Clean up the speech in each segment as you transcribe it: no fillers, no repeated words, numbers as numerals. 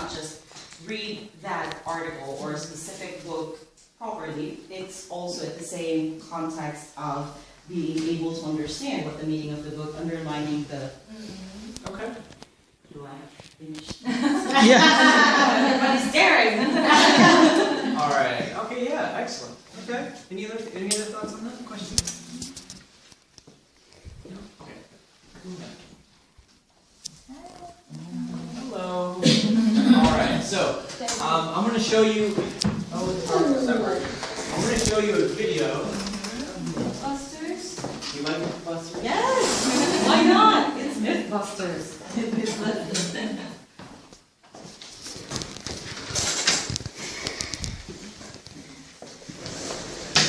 not just read that article or a specific book properly, it's also at the same context of being able to understand what the meaning of the book, underlining the... Okay. Do I have to finish? Yeah. Everybody's staring. All right. Okay. Yeah. Excellent. Okay. Any other thoughts on that? Questions? No. Okay. Hello. All right. So I'm going to show you. Oh, it's separate. I'm going to show you a video. Mythbusters? You like Mythbusters? Yes! Why not? It's Mythbusters.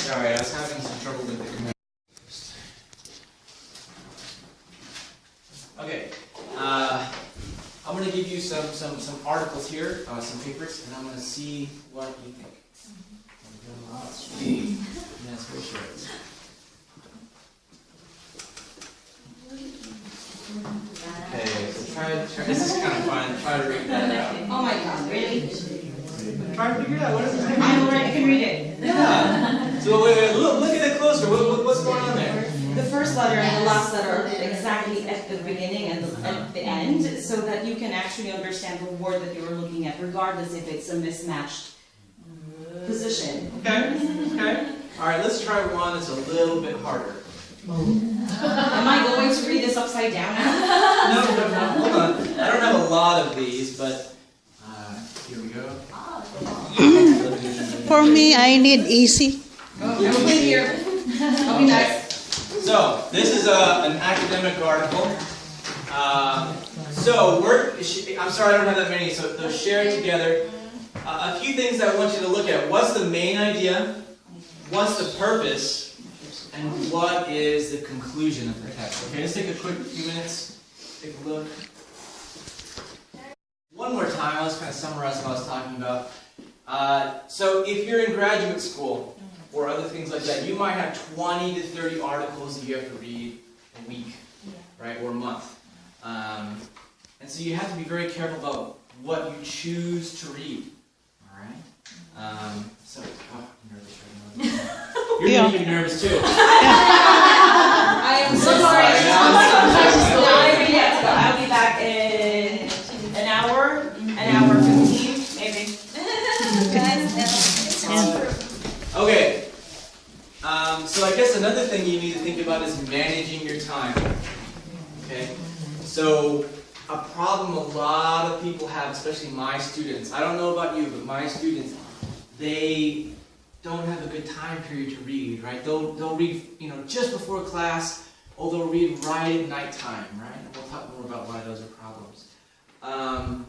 Sorry, I was having some trouble with the command. Okay. I'm going to give you some articles here, some papers, and I'm going to see what you think. That's very short. Okay, so try, this is kind of fun. Try to read that out. Oh my god, really? Try to figure it out. What does it say? I already can read it. Yeah. So wait, look at it closer. What's going on there? The first letter and the last letter are exactly at the beginning and at the end, so that you can actually understand the word that you're looking at, regardless if it's a mismatched position. Okay. Okay. All right. Let's try one that's a little bit harder. Am I going to read this upside down now? No. Hold on. I don't have a lot of these, but here we go. For me, I need easy. I will be here. I'll be nice. So this is an academic article. I'm sorry I don't have that many, so they'll share it together. A few things I want you to look at. What's the main idea? What's the purpose? And what is the conclusion of the text? Okay, let's take a quick few minutes. Take a look. One more time, let's kind of summarize what I was talking about. So if you're in graduate school, or other things like that, you might have 20 to 30 articles that you have to read a week, right, or a month. And so you have to be very careful about what you choose to read, all right? I'm nervous right now. You're making me nervous too. I am so sorry. I'll be back in an hour 15, maybe. Okay. So I guess another thing you need to think about is managing your time. Okay. So a problem a lot of people have, especially my students. I don't know about you, but my students, they don't have a good time period to read, right? They'll read, just before class, or they'll read right at nighttime, right? And we'll talk more about why those are problems. And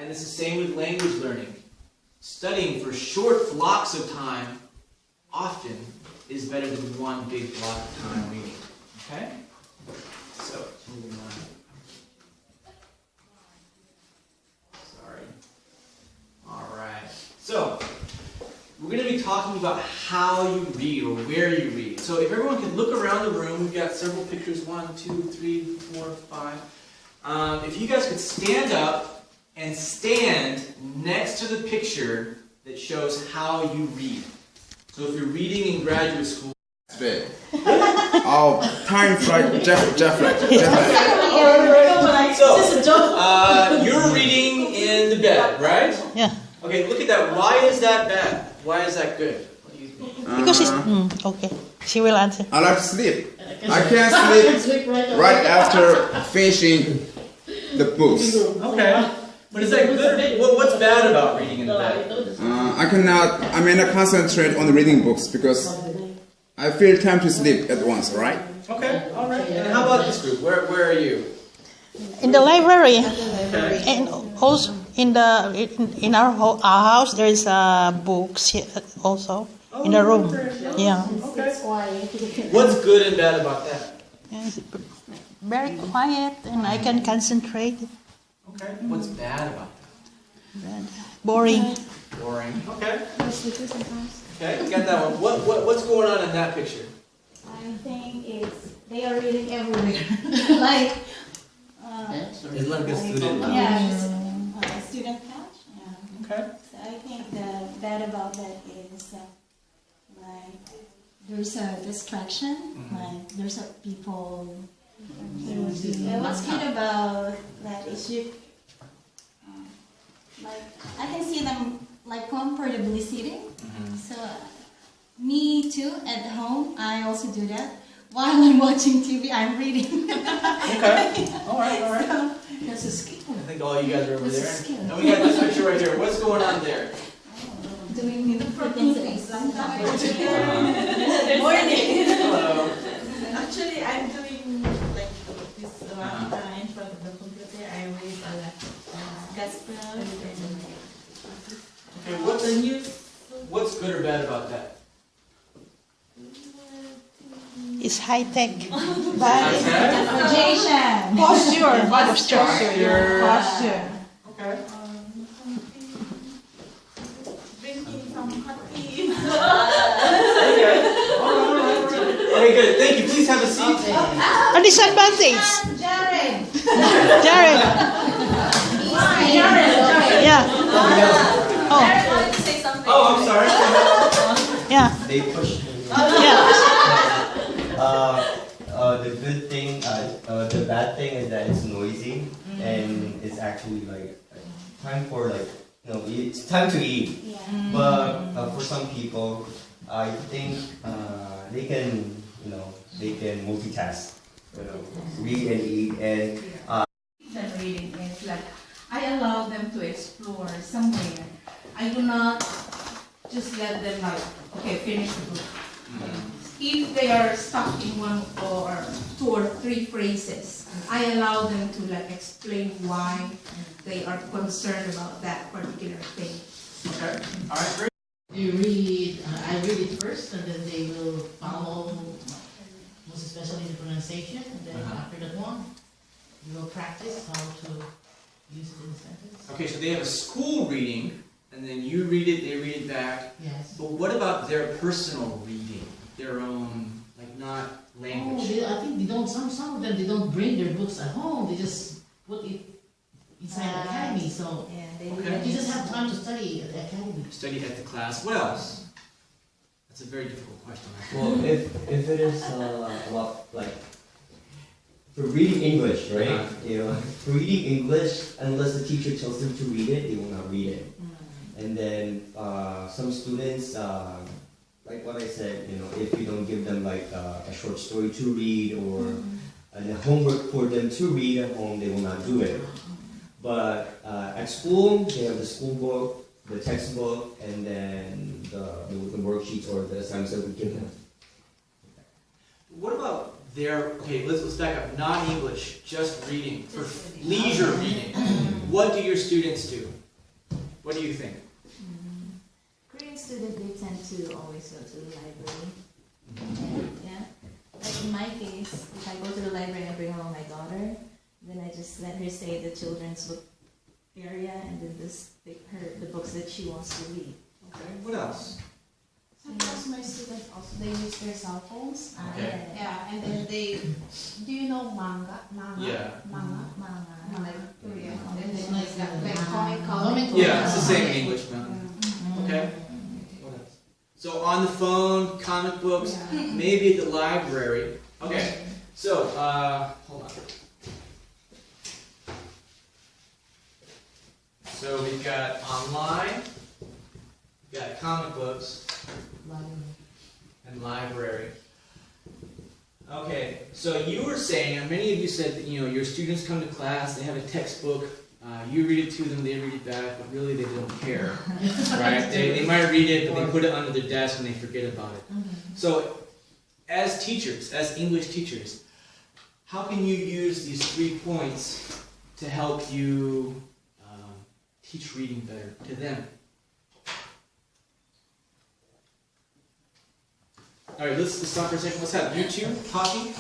it's the same with language learning. Studying for short blocks of time often is better than one big block of time reading. Okay? So, moving on. Sorry. Alright. So, we're going to be talking about how you read or where you read. So if everyone could look around the room, we've got several pictures, 1, 2, 3, 4, 5. If you guys could stand up and stand next to the picture that shows how you read. So if you're reading in graduate school, bed. Oh, time flight, jet lag. So, you're reading in the bed, right? Yeah. Okay, look at that. Why is that bad? Why is that good? What do you think? Because it's... okay. She will answer. I like to sleep. I can't sleep right after finishing the books. Okay. But is that good or what's bad about reading in the bed? I may not concentrate on the reading books because I feel time to sleep at once, right? Okay, alright. And how about this group? Where are you? In the library. Okay. And also in our house there is books also in the room. Yeah. Okay. What's good and bad about that? It's very quiet and I can concentrate. Okay. What's bad about that? Boring. Boring. Okay. Okay, we got that one. What's going on in that picture? I think they are reading everywhere. Like It's like a student. yeah, student couch. Okay. So I think the bad about that is like there's a distraction. Like there's a people. What's good about that is you like I can see them like comfortably sitting. So me too at home. I also do that. While I'm watching TV, I'm reading. Okay. All right. So, that's a skill. I think all you guys are over That's a there. skill. And we got this picture right here. What's going on there? Doing the things sometimes. Morning. Hello. Actually, I'm doing like this one in front of the computer. I read a lot gospel and Okay, the news. what's good or bad about that? It's high tech. But Projection. Posture. Posture. Okay. Drinking some hot tea. Okay. All right. Okay, good. Thank you. Please have a seat. A disadvantage. Jared. Jared. Yeah. Oh, Jared wanted to say something. Oh, I'm sorry. yeah. They push me. Yeah. The good thing, the bad thing is that it's noisy and it's actually like time for like it's time to eat. Yeah. But for some people, I think they can multitask, read and eat and. Than reading is like I allow them to explore somewhere. I do not just let them like okay finish the book. If they are stuck in one or two or three phrases, I allow them to like explain why they are concerned about that particular thing. Okay. All right. Great. You read, I read it first, and then they will follow, most especially the pronunciation, and then after that one, you will practice how to use it in a sentence. Okay, so they have a school reading, and then you read it, they read it back. Yes. But what about their personal reading? Their own, like not language? I think they don't, some of them, they don't bring their books at home, they just put it inside the academy, so Yeah, they Okay. you just have time to study at the academy. Study at the class. What else? That's a very difficult question. Well, if it is about like for reading English, right? For reading English, unless the teacher tells them to read it, they will not read it. And then some students, like what I said, if you don't give them like a short story to read or a homework for them to read at home, they will not do it. But at school, they have the school book, the textbook, and then the worksheets or the assignments that we give them. What about okay, let's back up. Non-English, just reading. For leisure reading. What do your students do? What do you think? Korean students, they tend to always go to the library. Yeah. Like in my case, if I go to the library, I bring along my daughter. Then I just let her stay at the children's book area and then just pick the books that she wants to read. Okay. What else? Sometimes my students also they use their cell phones. Okay. Yeah, and then they do you know manga? Yeah. Manga. Like Korean. And It's then like like comic comic. Yeah, it's the same in English, man. Okay. What else? So on the phone, comic books, maybe at the library. Okay. So hold on. So we've got online, we've got comic books, and library. Okay, so you were saying, and many of you said that your students come to class, they have a textbook, you read it to them, they read it back, but really they don't care, right? They might read it, but they put it under their desk and they forget about it. So, as teachers, as English teachers, how can you use these 3 points to help you teach reading better to them? All right, let's stop for a second. Let's have you two talking.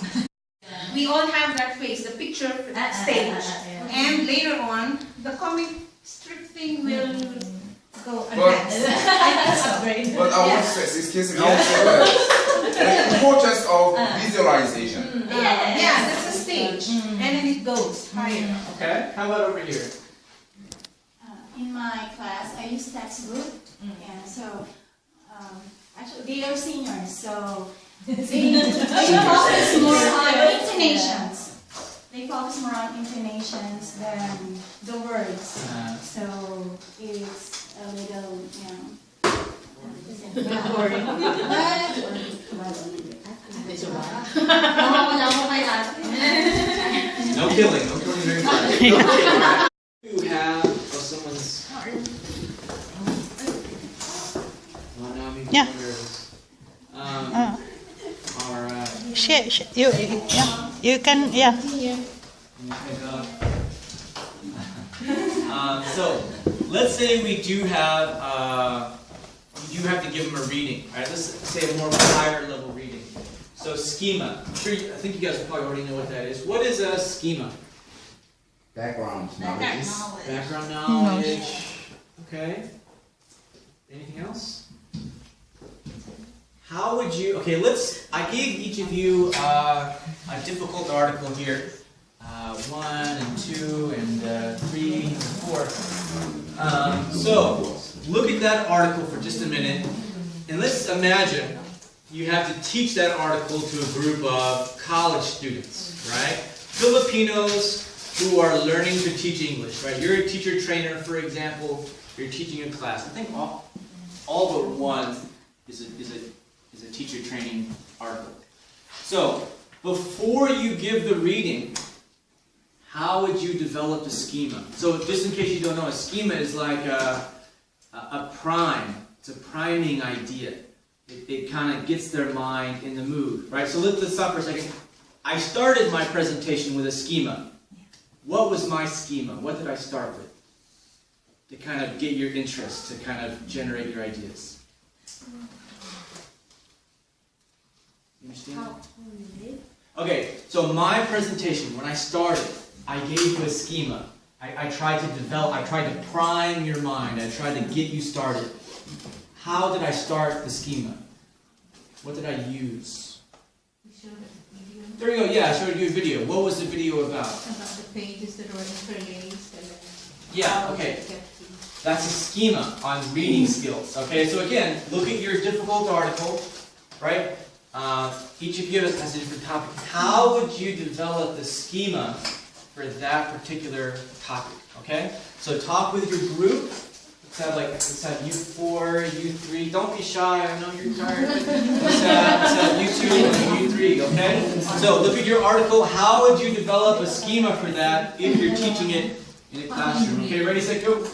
We all have that face, the picture stage. And later on, the comic strip thing will go advanced. But I would say, excuse me, I would say the importance of visualization. Yeah, that's a stage. And then it goes higher. Okay, how about over here? In my class, I I use textbook. Yeah, so actually they are seniors, so they focus more on intonations. They focus more on intonations than the words. So it's a little, boring. No killing very fast. You have someone's. Well, now I'm even Yeah. more nervous. All right. You can, yeah. So let's say we do have to give them a reading. All right, let's say a more higher level reading. So schema. I'm sure I think you guys probably already know what that is. What is a schema? Background knowledge. Background knowledge. Okay. Anything else? How would you? Okay, I gave each of you a difficult article here. 1 and 2 and 3 and 4. So look at that article for just a minute, and let's imagine you have to teach that article to a group of college students, right? Filipinos who are learning to teach English, right? You're a teacher trainer, for example. You're teaching a class. I think all but one is a teacher training article. So before you give the reading, how would you develop a schema? So just in case you don't know, a schema is like a prime. It's a priming idea. It kind of gets their mind in the mood, right? So let's stop for a second. I started my presentation with a schema. What was my schema? What did I start with? To kind of get your interest, to kind of generate your ideas. You understand? Okay, so my presentation, when I started, I gave you a schema. I tried to prime your mind. I tried to get you started. How did I start the schema? What did I use? There you go, yeah, I showed you a video. What was the video about? About the pages that were interlaced. Yeah, okay. That's a schema on reading skills. Okay, so again, look at your difficult article, right? Each of you has a different topic. How would you develop the schema for that particular topic? Okay? So talk with your group. Let's have you 4, you 3. Don't be shy, I know you're tired. Let's have you 2 and you 3, okay? So look at your article. How would you develop a schema for that if you're teaching it in a classroom? Okay, ready, set, go.